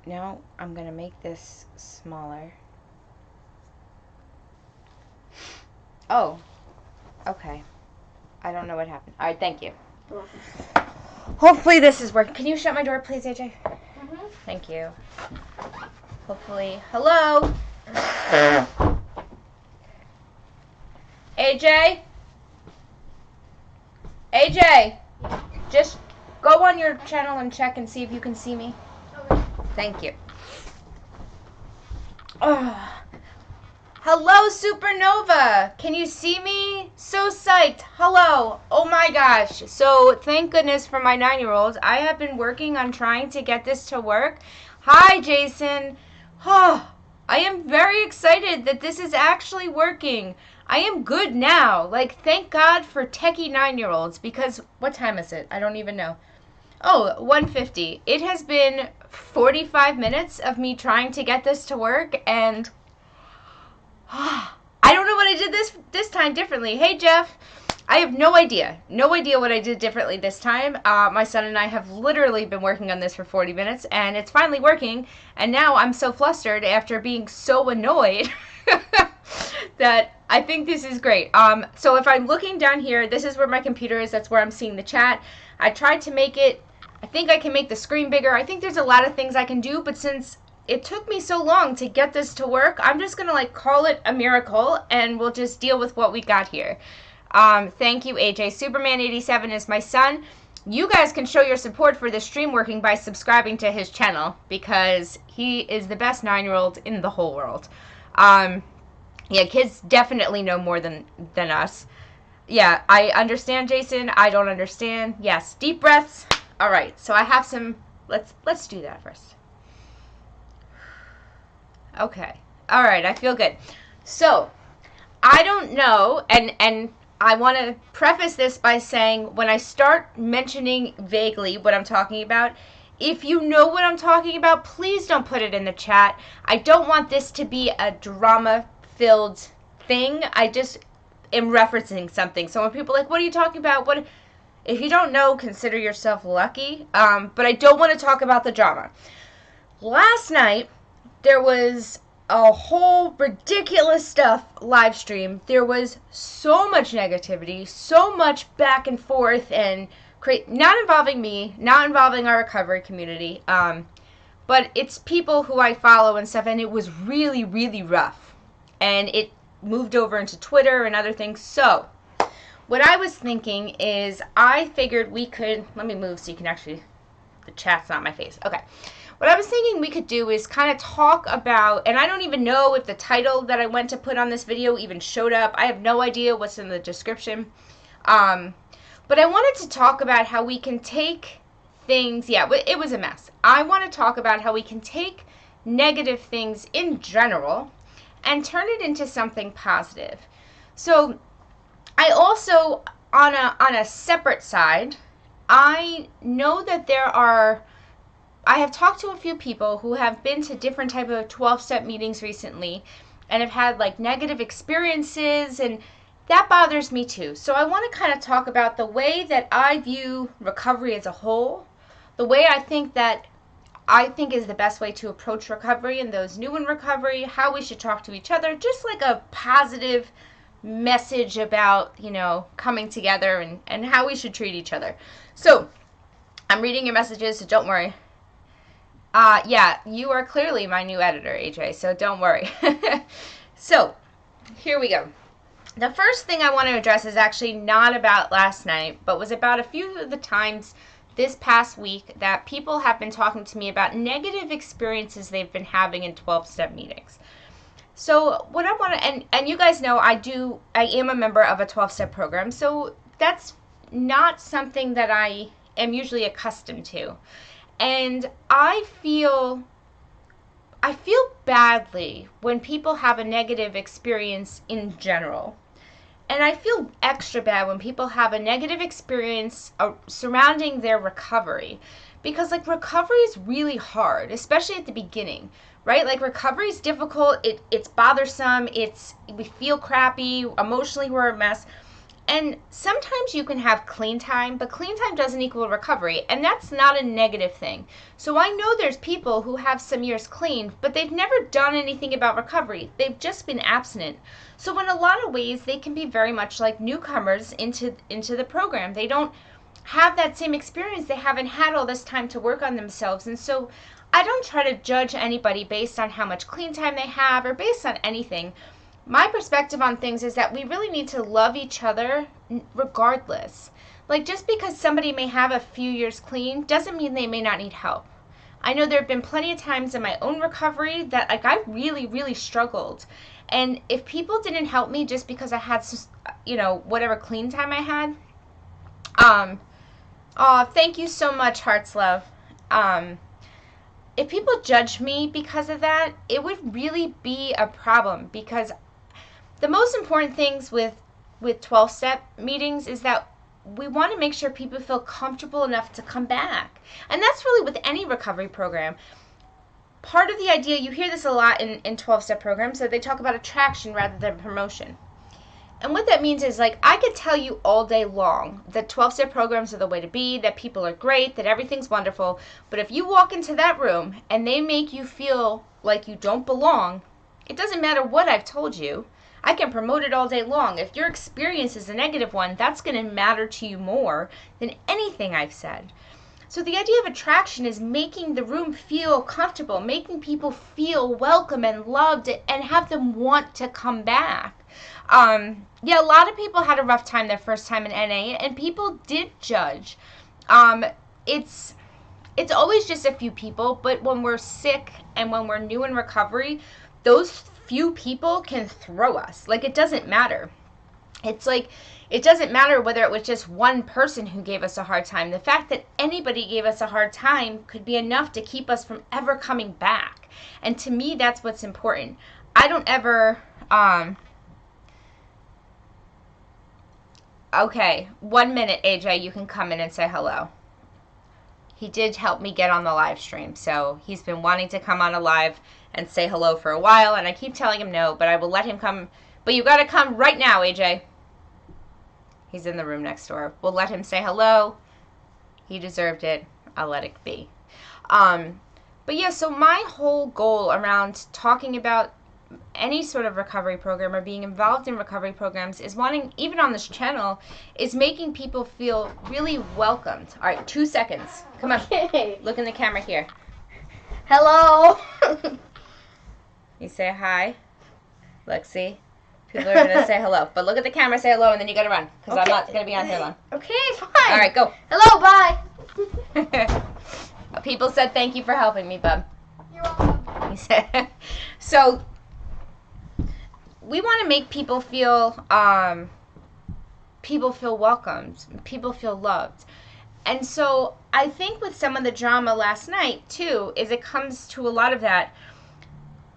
No, I'm going to make this smaller. Oh, okay. I don't know what happened. All right, thank you. You're welcome. Hopefully this is working. Can you shut my door, please, AJ? Mm-hmm. Thank you. Hopefully. Hello? AJ? AJ? Just go on your channel and check and see if you can see me. Okay. Thank you. Hello, Supernova. Can you see me? So psyched. Hello. Oh my gosh. So thank goodness for my 9-year-old. I have been working on trying to get this to work. Hi, Jason. Oh, I am very excited that this is actually working. I am good now. Like, thank God for techie 9-year-olds, because what time is it? I don't even know. Oh, 1:50. It has been 45 minutes of me trying to get this to work, and I don't know what I did this time differently. Hey, Jeff. I have no idea. No idea what I did differently this time. My son and I have literally been working on this for 40 minutes, and it's finally working. And now I'm so flustered after being so annoyed that I think this is great. So if I'm looking down here, this is where my computer is. That's where I'm seeing the chat. I tried to make it. I think I can make the screen bigger. I think there's a lot of things I can do, but since it took me so long to get this to work, I'm just going to call it a miracle, and we'll just deal with what we got here. Thank you, AJ. Superman87 is my son. You guys can show your support for the stream working by subscribing to his channel, because he is the best 9-year-old in the whole world. Yeah, kids definitely know more than us. Yeah, I understand, Jason. I don't understand. Yes, deep breaths. All right, so I have some. Let's do that first. Okay. All right, I feel good. So, I don't know, and I want to preface this by saying when I start mentioning vaguely what I'm talking about, if you know what I'm talking about, please don't put it in the chat. I don't want this to be a drama-filled thing. I just am referencing something. So when people are like, what are you talking about? What? If you don't know, consider yourself lucky. But I don't want to talk about the drama. Last night, there was a whole ridiculous stuff live stream. There was so much negativity, so much back and forth, and not involving me, not involving our recovery community, but it's people who I follow and stuff, and it was really, really rough. And it moved over into Twitter and other things. So what I was thinking is I figured we could, let me move so you can actually, the chat's not my face. Okay. What I was thinking we could do is kind of talk about, and I don't even know if the title that I went to put on this video even showed up. I have no idea what's in the description. But I wanted to talk about how we can take things, yeah, it was a mess. I want to talk about how we can take negative things in general and turn it into something positive. So I also, on a separate side, I know that I have talked to a few people who have been to different type of 12-step meetings recently and have had negative experiences, and that bothers me too. So I want to kind of talk about the way that I view recovery as a whole, the way I think is the best way to approach recovery and those new in recovery, how we should talk to each other, just like a positive message about, coming together and how we should treat each other. So I'm reading your messages, so don't worry. Yeah, you are clearly my new editor, AJ, so don't worry. So, here we go. The first thing I want to address is actually not about last night, but was about a few of the times this past week that people have been talking to me about negative experiences they've been having in 12-step meetings. So, what I want to, and you guys know I am a member of a 12-step program, so that's not something that I am usually accustomed to. And I feel badly when people have a negative experience in general. And I feel extra bad when people have a negative experience surrounding their recovery. Because recovery is really hard, especially at the beginning, right? Recovery is difficult, it's bothersome, we feel crappy, emotionally we're a mess. And sometimes you can have clean time, but clean time doesn't equal recovery, and that's not a negative thing. So I know there's people who have some years clean, but they've never done anything about recovery. They've just been abstinent. So in a lot of ways, they can be very much like newcomers into the program. They don't have that same experience. They haven't had all this time to work on themselves. And so I don't try to judge anybody based on how much clean time they have or based on anything. My perspective on things is that we really need to love each other regardless. Like, just because somebody may have a few years clean doesn't mean they may not need help. I know there have been plenty of times in my own recovery that, like, I really, really struggled. And if people didn't help me just because I had, whatever clean time I had, thank you so much, Hearts Love. If people judged me because of that, it would really be a problem, because the most important things with 12-step meetings is that we want to make sure people feel comfortable enough to come back. And that's really with any recovery program. Part of the idea, you hear this a lot in 12-step programs, that they talk about attraction rather than promotion. And what that means is, like, I could tell you all day long that 12-step programs are the way to be, that people are great, that everything's wonderful. But if you walk into that room and they make you feel like you don't belong, it doesn't matter what I've told you. I can promote it all day long. If your experience is a negative one, that's going to matter to you more than anything I've said. So the idea of attraction is making the room feel comfortable, making people feel welcome and loved, and have them want to come back. A lot of people had a rough time their first time in NA, and people did judge. It's always just a few people, but when we're sick and when we're new in recovery, those few people can throw us. Like, it doesn't matter. It's like, it doesn't matter whether it was just one person who gave us a hard time. The fact that anybody gave us a hard time could be enough to keep us from ever coming back. And to me, that's what's important. I don't ever, okay, 1 minute, AJ, you can come in and say hello. He did help me get on the live stream, so he's been wanting to come on a live and say hello for a while, and I keep telling him no, but I will let him come. But you gotta come right now, AJ. He's in the room next door. We'll let him say hello. He deserved it. I'll let it be. But yeah, so my whole goal around talking about any sort of recovery program or being involved in recovery programs is wanting, even on this channel, is making people feel really welcomed. All right, 2 seconds. Come on. Okay. Look in the camera here. Hello. You say hi. Lexi. People are going to say hello. But look at the camera, say hello, and then you got to run. Because I'm not going to be on here long. Okay, fine. All right, go. Hello, bye. People said thank you for helping me, bub. You're welcome. He said, so we want to make people feel welcomed. People feel loved. And so I think with some of the drama last night, too, is it comes to a lot of that.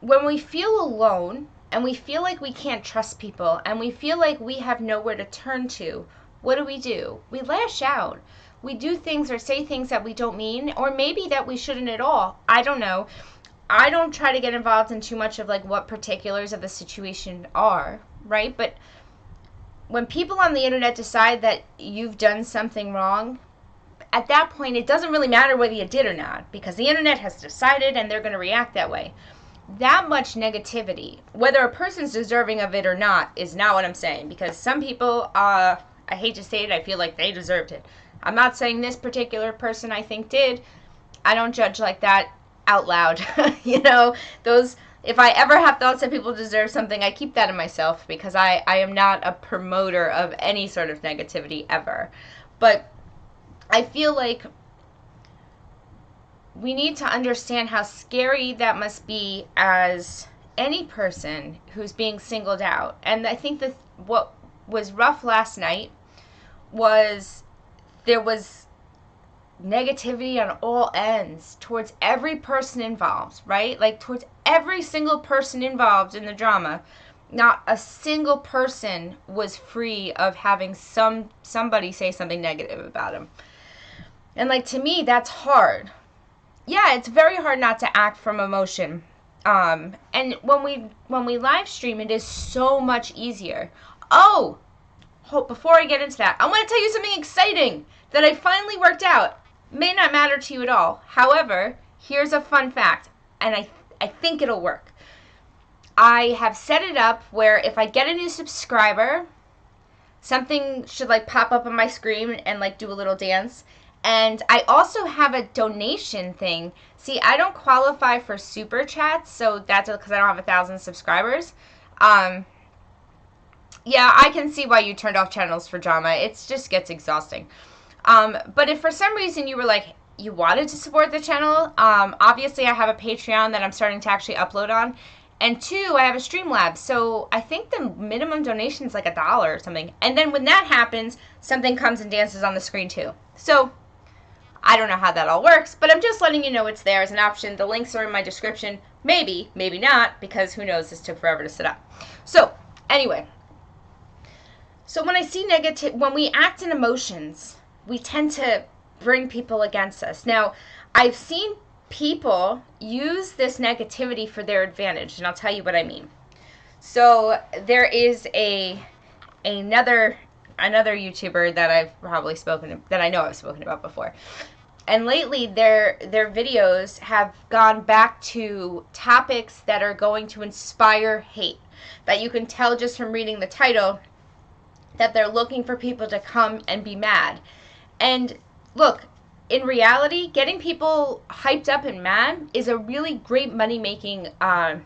When we feel alone, and we feel like we can't trust people, and we feel like we have nowhere to turn to, what do? We lash out. We do things or say things that we don't mean, or maybe that we shouldn't at all. I don't know. I don't try to get involved in too much of like what particulars of the situation are, right? But when people on the internet decide that you've done something wrong, at that point it doesn't really matter whether you did or not, because the internet has decided and they're going to react that way. That much negativity, whether a person's deserving of it or not, is not what I'm saying. Because some people, I hate to say it, I feel like they deserved it. I'm not saying this particular person I think did. I don't judge like that out loud. If I ever have thoughts that people deserve something, I keep that in myself, because I am not a promoter of any sort of negativity ever. But I feel like we need to understand how scary that must be as any person who's being singled out. And I think that what was rough last night was there was negativity on all ends towards every person involved, right? Like towards every single person involved in the drama. Not a single person was free of having somebody say something negative about him. And like, to me, that's hard. Yeah, it's very hard not to act from emotion. And when we live stream, it is so much easier. Oh, before I get into that, I want to tell you something exciting that I finally worked out. May not matter to you at all. However, here's a fun fact, and I think it'll work. I have set it up where if I get a new subscriber, something should like pop up on my screen and like do a little dance. And I also have a donation thing. See, I don't qualify for super chats, so that's because I don't have 1,000 subscribers. Yeah, I can see why you turned off channels for drama. It just gets exhausting. But if for some reason you were like, you wanted to support the channel, obviously I have a Patreon that I'm starting to actually upload on. And 2, I have a Streamlabs. So I think the minimum donation is like $1 or something. And then when that happens, something comes and dances on the screen too. So I don't know how that all works, but I'm just letting you know it's there as an option. The links are in my description. Maybe, maybe not, because who knows, this took forever to set up. So, anyway. So when I see when we act in emotions, we tend to bring people against us. Now, I've seen people use this negativity for their advantage, and I'll tell you what I mean. So there is another YouTuber that I know I've spoken about before. And lately their videos have gone back to topics that are going to inspire hate. That you can tell just from reading the title that they're looking for people to come and be mad. And look, in reality, getting people hyped up and mad is a really great money-making plan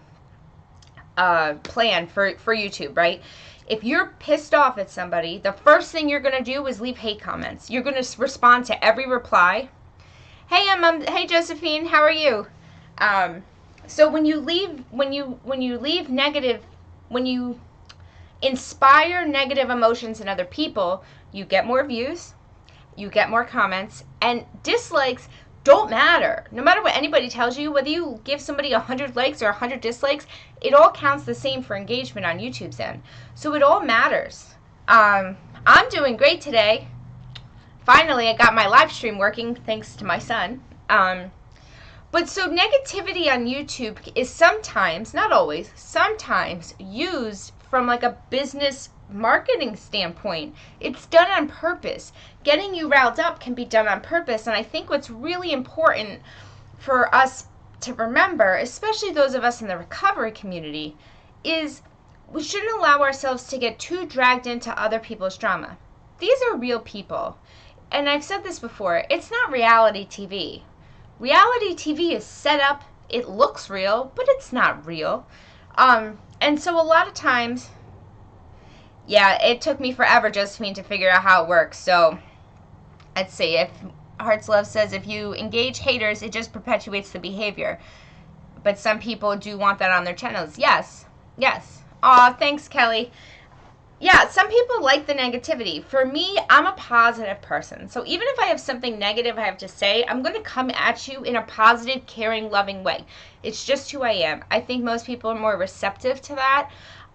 for YouTube, right? If you're pissed off at somebody, the first thing you're going to do is leave hate comments. You're going to respond to every reply. Hey Josephine, how are you? So when you inspire negative emotions in other people, you get more views, you get more comments, and dislikes don't matter. No matter what anybody tells you, whether you give somebody 100 likes or 100 dislikes, it all counts the same for engagement on YouTube's end. So it all matters. I'm doing great today. Finally, I got my live stream working thanks to my son. But so negativity on YouTube is sometimes, not always, sometimes used from like a business marketing standpoint. It's done on purpose. Getting you riled up can be done on purpose, and I think what's really important for us to remember, especially those of us in the recovery community, is we shouldn't allow ourselves to get too dragged into other people's drama. These are real people. And I've said this before, it's not reality TV. Reality TV is set up, it looks real, but it's not real. And so a lot of times, yeah, it took me forever, Josephine, to figure out how it works. So, let's see. If Hearts Love says, if you engage haters, it just perpetuates the behavior. But some people do want that on their channels. Yes. Yes. Aw, thanks, Kelly. Yeah, some people like the negativity. For me, I'm a positive person. So even if I have something negative I have to say, I'm going to come at you in a positive, caring, loving way. It's just who I am. I think most people are more receptive to that.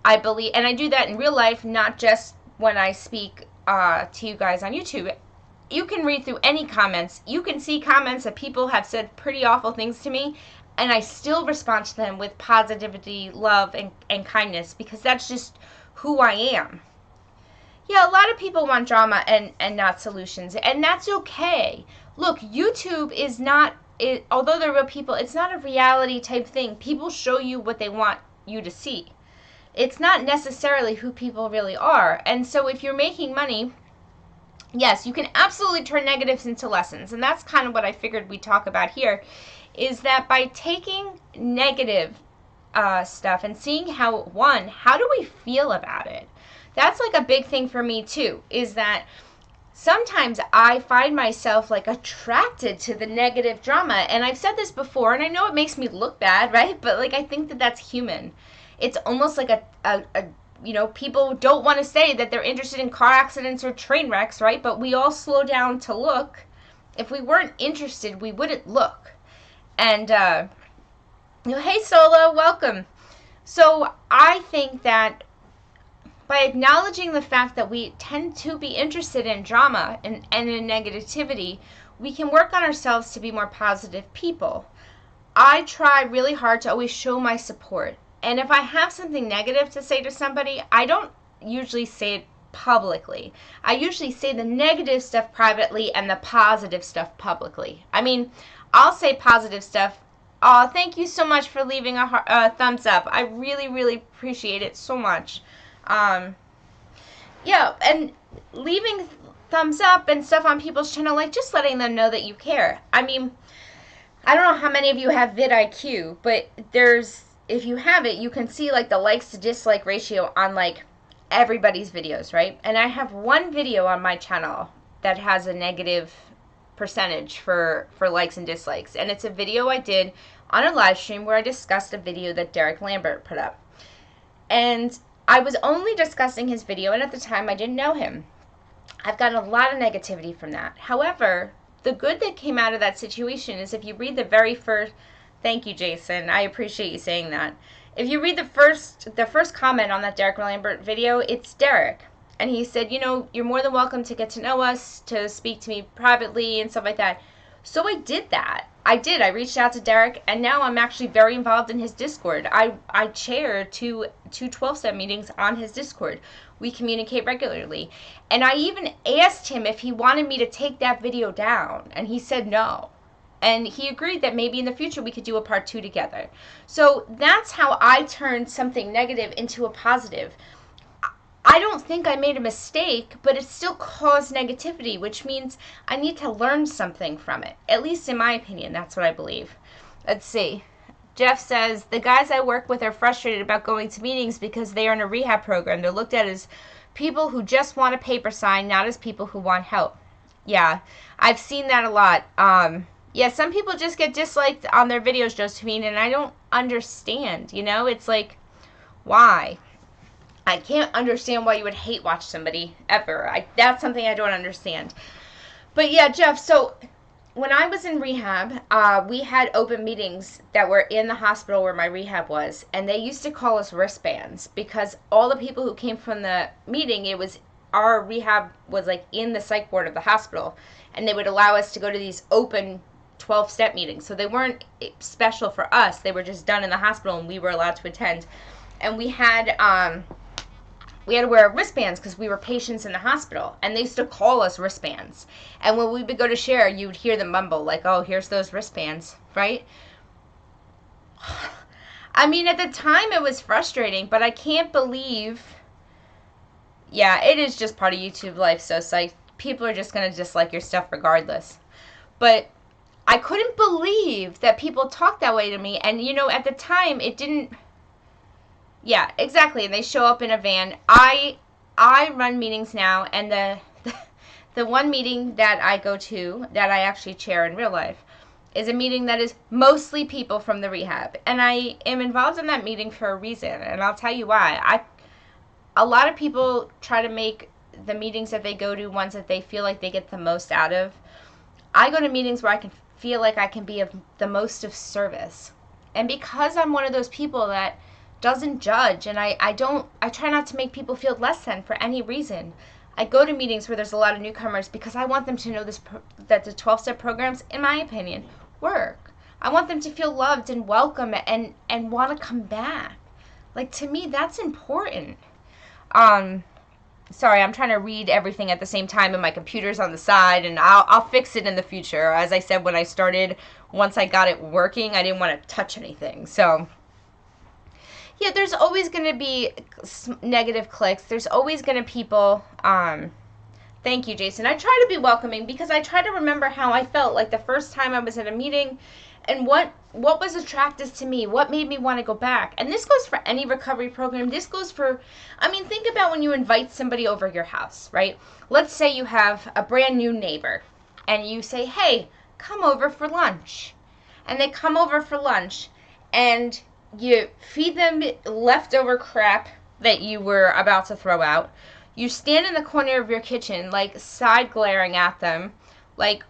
I believe, and I do that in real life, not just when I speak to you guys on YouTube. You can read through any comments. You can see comments that people have said pretty awful things to me, and I still respond to them with positivity, love, and kindness, because that's just who I am. Yeah, a lot of people want drama and not solutions, and that's okay. Look, YouTube is not, although they're real people, it's not a reality type thing. People show you what they want you to see. It's not necessarily who people really are. And so if you're making money, yes, you can absolutely turn negatives into lessons. And that's kind of what I figured we'd talk about here, is that by taking negative stuff and seeing how do we feel about it? That's like a big thing for me too, is that sometimes I find myself like attracted to the negative drama. And I've said this before, and I know it makes me look bad, right? But like, I think that that's human. It's almost like people don't want to say that they're interested in car accidents or train wrecks, right? But we all slow down to look. If we weren't interested, we wouldn't look. And, hey Solo, welcome. So I think that by acknowledging the fact that we tend to be interested in drama and in negativity, we can work on ourselves to be more positive people. I try really hard to always show my support. And if I have something negative to say to somebody, I don't usually say it publicly. I usually say the negative stuff privately and the positive stuff publicly. I mean, I'll say positive stuff. Oh, thank you so much for leaving a thumbs up. I really, really appreciate it so much. Yeah, and leaving thumbs up and stuff on people's channel, like just letting them know that you care. I mean, I don't know how many of you have vidIQ, but if you have it, you can see like the likes to dislike ratio on like everybody's videos, right? And I have one video on my channel that has a negative percentage for likes and dislikes, and it's a video I did on a live stream where I discussed a video that Derek Lambert put up. And I was only discussing his video, and at the time I didn't know him. I've gotten a lot of negativity from that. However, the good that came out of that situation is if you read the very first, thank you, Jason, I appreciate you saying that. If you read the first comment on that Derek Lambert video, it's Derek. And he said, you know, you're more than welcome to get to know us, to speak to me privately and stuff like that. So I did that. I reached out to Derek, and now I'm actually very involved in his Discord. I chair two 12-step meetings on his Discord. We communicate regularly. And I even asked him if he wanted me to take that video down, and he said no. And he agreed that maybe in the future we could do a part 2 together. So that's how I turned something negative into a positive. I don't think I made a mistake, but it still caused negativity, which means I need to learn something from it. At least in my opinion, that's what I believe. Let's see. Jeff says, the guys I work with are frustrated about going to meetings because they are in a rehab program. They're looked at as people who just want a paper sign, not as people who want help. Yeah, I've seen that a lot. Yeah, some people just get disliked on their videos, Josephine, and I don't understand, you know? It's like, why? I can't understand why you would hate watch somebody, ever. That's something I don't understand. But yeah, Jeff, so when I was in rehab, we had open meetings that were in the hospital where my rehab was, and they used to call us wristbands because all the people who came from the meeting, our rehab was like in the psych ward of the hospital, and they would allow us to go to these open 12-step meetings. So they weren't special for us. They were just done in the hospital, and we were allowed to attend. And we had to wear wristbands because we were patients in the hospital, and they used to call us wristbands. And when we would go to share, you would hear them mumble like, oh, here's those wristbands, right? I mean, at the time it was frustrating, but I can't believe, yeah, it is just part of YouTube life, so it's like people are just going to dislike your stuff regardless. But I couldn't believe that people talked that way to me, and you know, at the time it didn't. Yeah, exactly. And they show up in a van. I run meetings now, and the one meeting that I go to that I actually chair in real life is a meeting that is mostly people from the rehab, and I am involved in that meeting for a reason, and I'll tell you why. A lot of people try to make the meetings that they go to ones that they feel like they get the most out of. I go to meetings where I can feel like I can be of the most of service, and because I'm one of those people that doesn't judge, and I try not to make people feel less than for any reason. I go to meetings where there's a lot of newcomers because I want them to know that the 12-step programs, in my opinion, work. I want them to feel loved and welcome and want to come back. Like, to me, that's important. Sorry, I'm trying to read everything at the same time, and my computer's on the side, and I'll fix it in the future. As I said when I started, once I got it working, I didn't want to touch anything, so. Yeah, there's always going to be negative clicks. There's always going to be people, thank you, Jason. I try to be welcoming because I try to remember how I felt like the first time I was at a meeting and what was attractive to me, what made me want to go back. And this goes for any recovery program. This goes for, I mean, think about when you invite somebody over your house, right? Let's say you have a brand new neighbor and you say, hey, come over for lunch. And they come over for lunch and you feed them leftover crap that you were about to throw out. You stand in the corner of your kitchen, like, side glaring at them, like,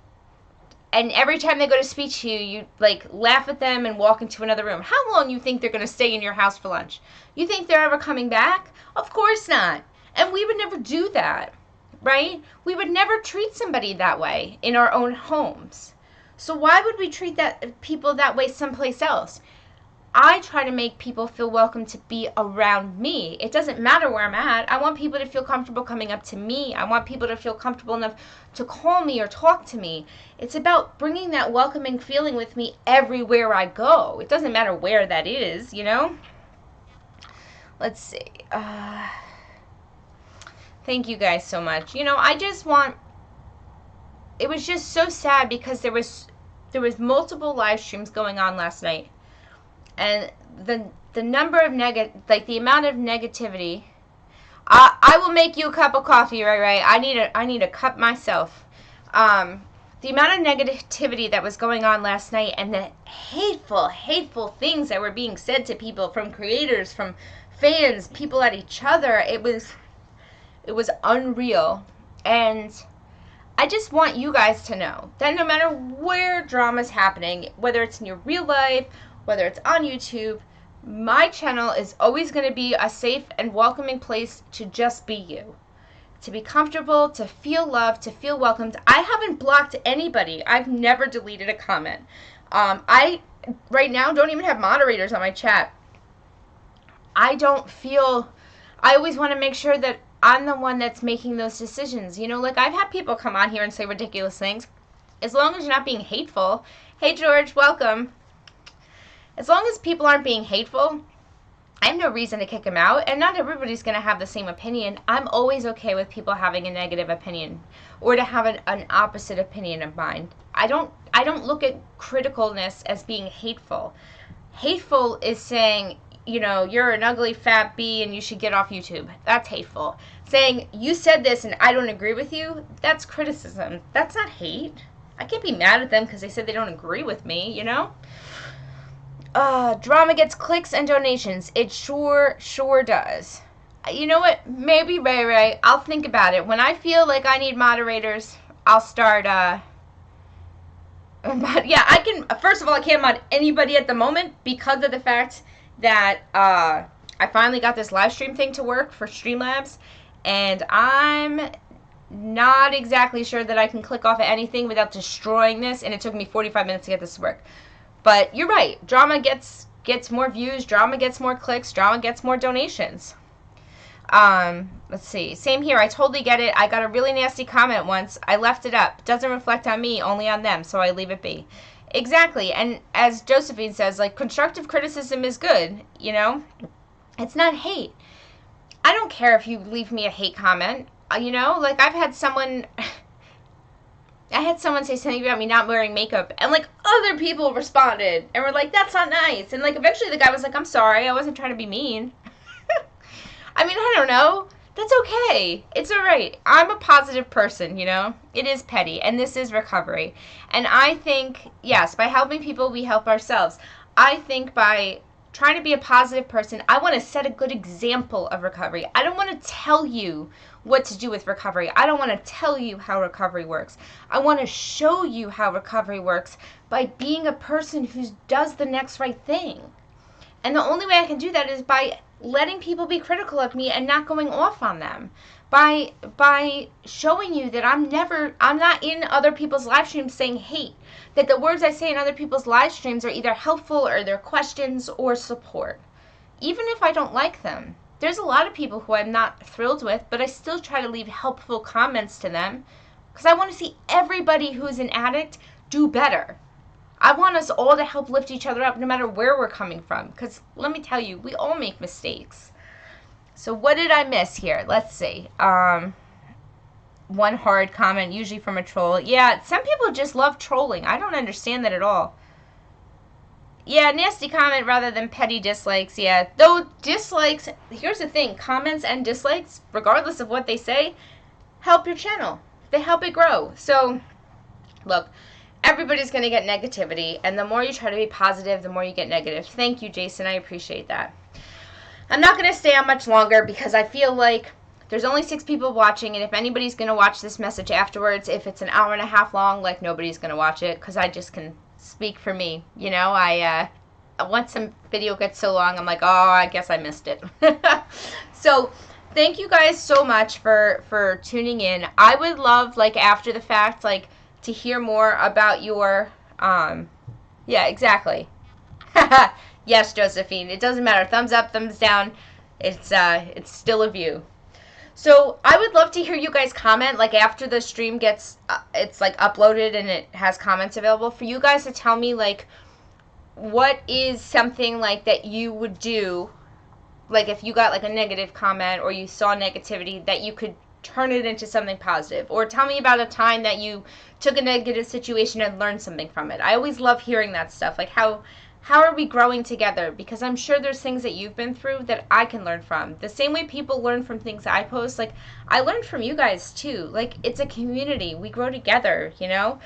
and every time they go to speak to you, you, like, laugh at them and walk into another room. How long you think they're going to stay in your house for lunch? You think they're ever coming back? Of course not. And we would never do that, right? We would never treat somebody that way in our own homes. So why would we treat people that way someplace else? I try to make people feel welcome to be around me. It doesn't matter where I'm at. I want people to feel comfortable coming up to me. I want people to feel comfortable enough to call me or talk to me. It's about bringing that welcoming feeling with me everywhere I go. It doesn't matter where that is, you know? Let's see. Thank you guys so much. You know, I just want... It was just so sad because there was multiple live streams going on last night. And the number of the amount of negativity. I will make you a cup of coffee, right? I need a cup myself. The amount of negativity that was going on last night, and the hateful things that were being said to people from creators, from fans, people at each other. It was unreal. And I just want you guys to know that no matter where drama's happening, whether it's in your real life, whether it's on YouTube, my channel is always going to be a safe and welcoming place to just be you. To be comfortable, to feel loved, to feel welcomed. I haven't blocked anybody. I've never deleted a comment. I, right now, don't even have moderators on my chat. I always want to make sure that I'm the one that's making those decisions. You know, like I've had people come on here and say ridiculous things. As long as you're not being hateful. Hey, George, welcome. As long as people aren't being hateful, I have no reason to kick them out, and not everybody's going to have the same opinion. I'm always okay with people having a negative opinion or to have an opposite opinion of mine. I don't look at criticalness as being hateful. Hateful is saying, you know, you're an ugly fat bee and you should get off YouTube. That's hateful. Saying, you said this and I don't agree with you, that's criticism. That's not hate. I can't be mad at them because they said they don't agree with me, you know? Drama gets clicks and donations. It sure does. You know what? Maybe Ray, I'll think about it. When I feel like I need moderators, I'll start, but yeah, I can, first of all, I can't mod anybody at the moment because of the fact that, I finally got this live stream thing to work for Streamlabs, and I'm not exactly sure that I can click off of anything without destroying this, and it took me 45 minutes to get this to work. But you're right. Drama gets more views. Drama gets more clicks. Drama gets more donations. Let's see. Same here. I totally get it. I got a really nasty comment once. I left it up. Doesn't reflect on me, only on them, so I leave it be. Exactly. And as Josephine says, like, constructive criticism is good, you know? It's not hate. I don't care if you leave me a hate comment. You know? Like, I had someone say something about me not wearing makeup, and, like, other people responded, and were like, that's not nice, and, like, eventually the guy was like, I'm sorry, I wasn't trying to be mean. I mean, I don't know. That's okay. It's alright. I'm a positive person, you know? It is petty, and this is recovery. And I think, yes, by helping people, we help ourselves. I think by trying to be a positive person, I want to set a good example of recovery. I don't want to tell you what to do with recovery. I don't want to tell you how recovery works. I want to show you how recovery works by being a person who does the next right thing. And the only way I can do that is by letting people be critical of me and not going off on them. By showing you that I'm not in other people's live streams saying hate. That the words I say in other people's live streams are either helpful or they're questions or support. Even if I don't like them. There's a lot of people who I'm not thrilled with, but I still try to leave helpful comments to them because I want to see everybody who's an addict do better. I want us all to help lift each other up no matter where we're coming from, because let me tell you, we all make mistakes. So what did I miss here? Let's see. One hard comment, usually from a troll. Yeah, some people just love trolling. I don't understand that at all. Yeah, nasty comment rather than petty dislikes. Yeah, though dislikes, here's the thing, comments and dislikes, regardless of what they say, help your channel. They help it grow. So, look, everybody's going to get negativity, and the more you try to be positive, the more you get negative. Thank you, Jason. I appreciate that. I'm not going to stay on much longer because I feel like there's only 6 people watching, and if anybody's going to watch this message afterwards, if it's an hour and a half long, like, nobody's going to watch it because I just can speak for me. You know, once some video gets so long, I'm like, oh, I guess I missed it. So, thank you guys so much for tuning in. I would love, like, after the fact, like, to hear more about your, yeah, exactly. Yes, Josephine. It doesn't matter. Thumbs up, thumbs down. It's still a view. So I would love to hear you guys comment, like after the stream gets, it's like uploaded and it has comments available, for you guys to tell me like what is something like that you would do, like if you got like a negative comment or you saw negativity, that you could turn it into something positive. Or tell me about a time that you took a negative situation and learned something from it. I always love hearing that stuff, like how are we growing together? Because I'm sure there's things that you've been through that I can learn from. The same way people learn from things I post, like I learned from you guys too. Like it's a community. We grow together, you know?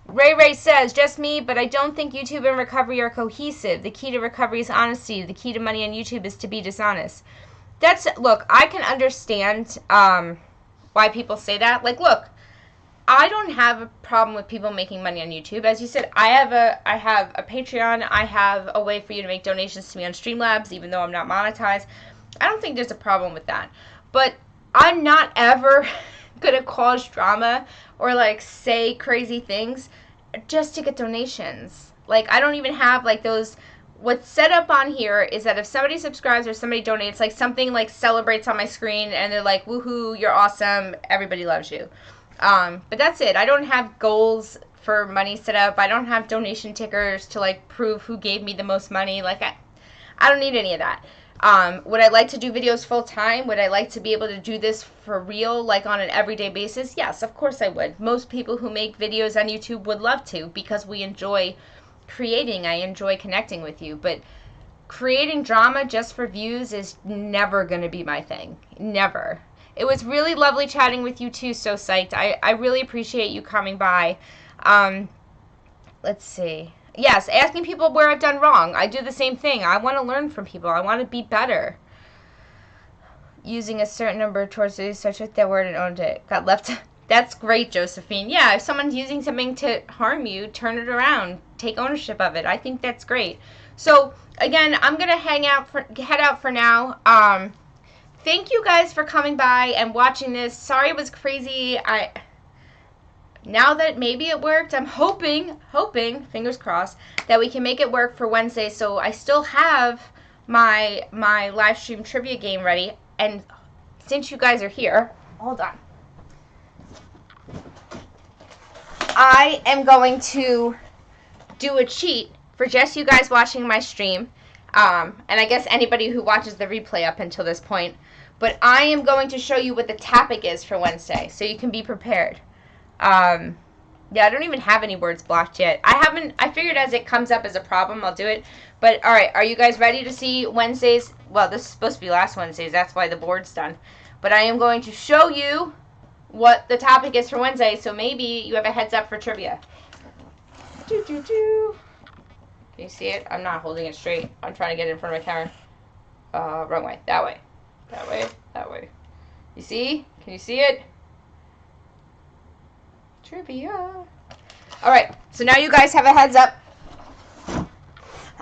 Ray says, just me, but I don't think YouTube and recovery are cohesive. The key to recovery is honesty. The key to money on YouTube is to be dishonest. Look, I can understand why people say that. Like, look, I don't have a problem with people making money on YouTube. As you said, I have a Patreon. I have a way for you to make donations to me on Streamlabs, even though I'm not monetized. I don't think there's a problem with that. But I'm not ever going to cause drama or, like, say crazy things just to get donations. Like, I don't even have, like, those... What's set up on here is that if somebody subscribes or somebody donates, like, something, like, celebrates on my screen, and they're like, woohoo, you're awesome, everybody loves you. But that's it. I don't have goals for money set up. I don't have donation tickers to, like, prove who gave me the most money. Like, I don't need any of that. Would I like to do videos full time? Would I like to be able to do this for real, like on an everyday basis? Yes, of course I would. Most people who make videos on YouTube would love to, because we enjoy creating. I enjoy connecting with you. But creating drama just for views is never going to be my thing. Never. It was really lovely chatting with you too. So psyched. I really appreciate you coming by. Let's see. Yes, asking people where I've done wrong. I do the same thing. I want to learn from people. I want to be better. Using a certain number towards it, such as that word and owned it. Got left. That's great, Josephine. Yeah, if someone's using something to harm you, turn it around. Take ownership of it. I think that's great. So, again, I'm going to head out for now. Thank you guys for coming by and watching this. Sorry it was crazy. Now that maybe it worked, I'm hoping, fingers crossed, that we can make it work for Wednesday. So I still have my live stream trivia game ready. And since you guys are here, hold on. I am going to do a cheat for just you guys watching my stream. And I guess anybody who watches the replay up until this point. But I am going to show you what the topic is for Wednesday, so you can be prepared. Yeah, I don't even have any words blocked yet. I figured as it comes up as a problem, I'll do it. But, alright, are you guys ready to see Wednesdays? Well, this is supposed to be last Wednesdays, that's why the board's done. But I am going to show you what the topic is for Wednesday, so maybe you have a heads up for trivia. Can you see it? I'm not holding it straight. I'm trying to get it in front of my camera. Wrong way. That way. That way. That way. You see? Can you see it? Trivia. Alright, so now you guys have a heads up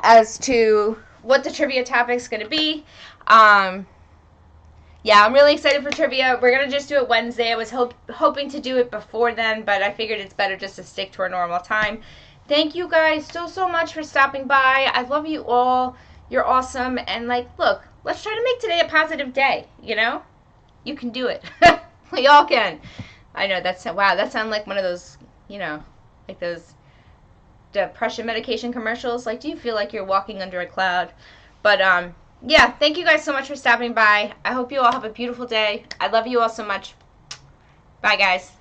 as to what the trivia topic's going to be. Yeah, I'm really excited for trivia. We're going to just do it Wednesday. I was hoping to do it before then, but I figured it's better just to stick to our normal time. Thank you guys so much for stopping by. I love you all. You're awesome. And, like, look, let's try to make today a positive day, you know? You can do it. We all can. I know, wow, that sounds like one of those, you know, like those depression medication commercials. Like, do you feel like you're walking under a cloud? But, yeah, thank you guys so much for stopping by. I hope you all have a beautiful day. I love you all so much. Bye, guys.